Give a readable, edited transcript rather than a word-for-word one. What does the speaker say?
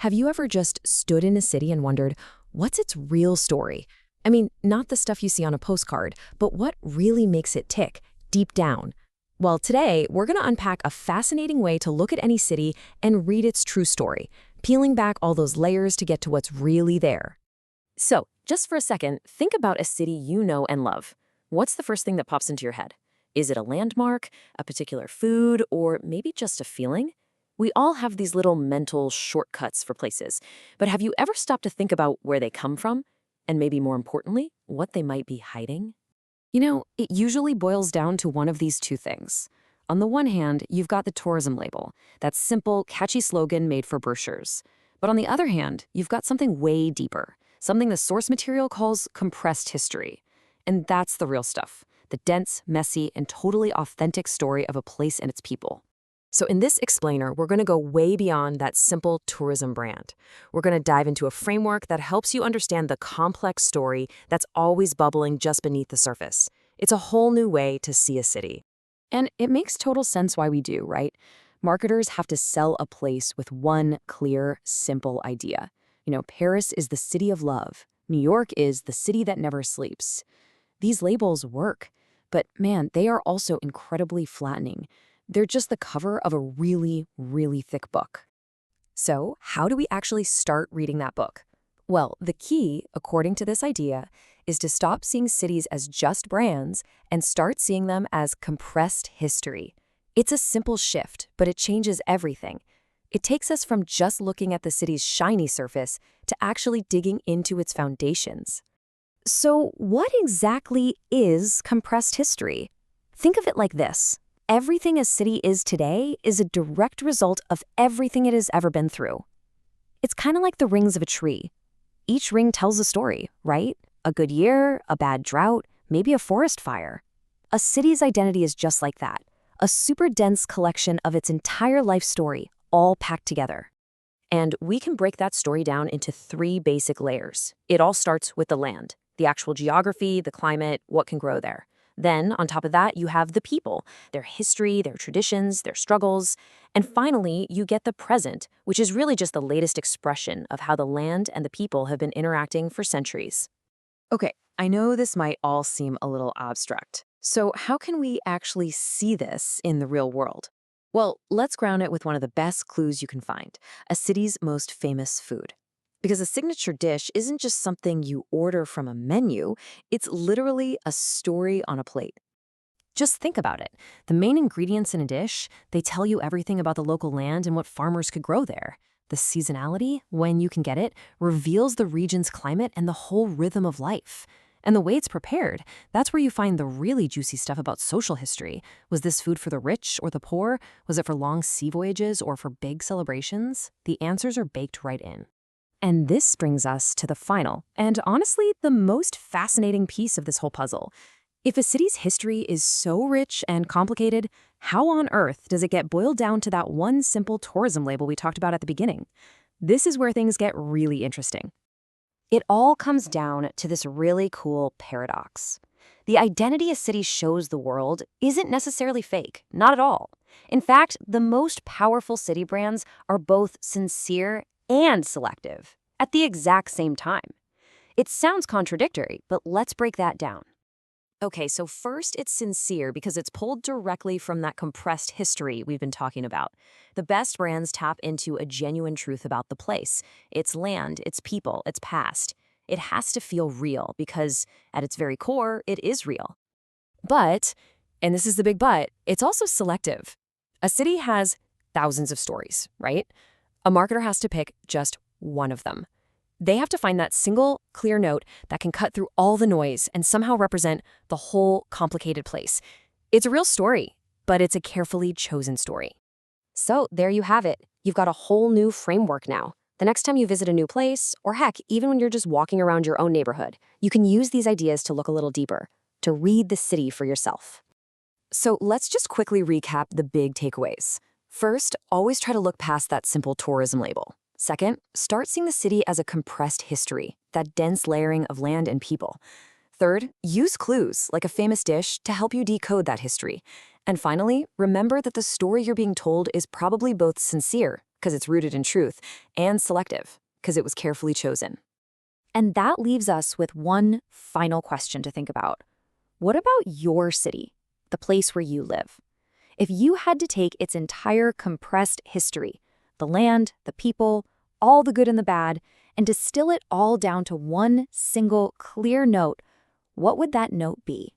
Have you ever just stood in a city and wondered, what's its real story? I mean, not the stuff you see on a postcard, but what really makes it tick, deep down? Well, today, we're going to unpack a fascinating way to look at any city and read its true story, peeling back all those layers to get to what's really there. So, just for a second, think about a city you know and love. What's the first thing that pops into your head? Is it a landmark, a particular food, or maybe just a feeling? We all have these little mental shortcuts for places, but have you ever stopped to think about where they come from? And maybe more importantly, what they might be hiding? You know, it usually boils down to one of these two things. On the one hand, you've got the tourism label, that simple, catchy slogan made for brochures. But on the other hand, you've got something way deeper, something the source material calls compressed history. And that's the real stuff, the dense, messy, and totally authentic story of a place and its people. So in this explainer, we're going to go way beyond that simple tourism brand. We're going to dive into a framework that helps you understand the complex story that's always bubbling just beneath the surface. It's a whole new way to see a city. And it makes total sense why we do, right? Marketers have to sell a place with one clear, simple idea. You know, Paris is the city of love. New York is the city that never sleeps. These labels work, but man, they are also incredibly flattening. They're just the cover of a really, really thick book. So, how do we actually start reading that book? Well, the key, according to this idea, is to stop seeing cities as just brands and start seeing them as compressed history. It's a simple shift, but it changes everything. It takes us from just looking at the city's shiny surface to actually digging into its foundations. So, what exactly is compressed history? Think of it like this. Everything a city is today is a direct result of everything it has ever been through. It's kind of like the rings of a tree. Each ring tells a story, right? A good year, a bad drought, maybe a forest fire. A city's identity is just like that, a super dense collection of its entire life story, all packed together. And we can break that story down into three basic layers. It all starts with the land, the actual geography, the climate, what can grow there. Then, on top of that, you have the people, their history, their traditions, their struggles. And finally, you get the present, which is really just the latest expression of how the land and the people have been interacting for centuries. Okay, I know this might all seem a little abstract. So how can we actually see this in the real world? Well, let's ground it with one of the best clues you can find, a city's most famous food. Because a signature dish isn't just something you order from a menu, it's literally a story on a plate. Just think about it. The main ingredients in a dish, they tell you everything about the local land and what farmers could grow there. The seasonality, when you can get it, reveals the region's climate and the whole rhythm of life. And the way it's prepared, that's where you find the really juicy stuff about social history. Was this food for the rich or the poor? Was it for long sea voyages or for big celebrations? The answers are baked right in. And this brings us to the final, and honestly, the most fascinating piece of this whole puzzle. If a city's history is so rich and complicated, how on earth does it get boiled down to that one simple tourism label we talked about at the beginning? This is where things get really interesting. It all comes down to this really cool paradox. The identity a city shows the world isn't necessarily fake, not at all. In fact, the most powerful city brands are both sincere and selective at the exact same time. It sounds contradictory, but let's break that down. Okay, so first it's sincere because it's pulled directly from that compressed history we've been talking about. The best brands tap into a genuine truth about the place, its land, its people, its past. It has to feel real because at its very core, it is real. But, and this is the big but, it's also selective. A city has thousands of stories, right? A marketer has to pick just one of them. They have to find that single, clear note that can cut through all the noise and somehow represent the whole complicated place. It's a real story, but it's a carefully chosen story. So there you have it. You've got a whole new framework now. The next time you visit a new place, or heck, even when you're just walking around your own neighborhood, you can use these ideas to look a little deeper, to read the city for yourself. So let's just quickly recap the big takeaways. First, always try to look past that simple tourism label. Second, start seeing the city as a compressed history, that dense layering of land and people. Third, use clues, like a famous dish, to help you decode that history. And finally, remember that the story you're being told is probably both sincere, because it's rooted in truth, and selective, because it was carefully chosen. And that leaves us with one final question to think about. What about your city, the place where you live? If you had to take its entire compressed history, the land, the people, all the good and the bad, and distill it all down to one single clear note, what would that note be?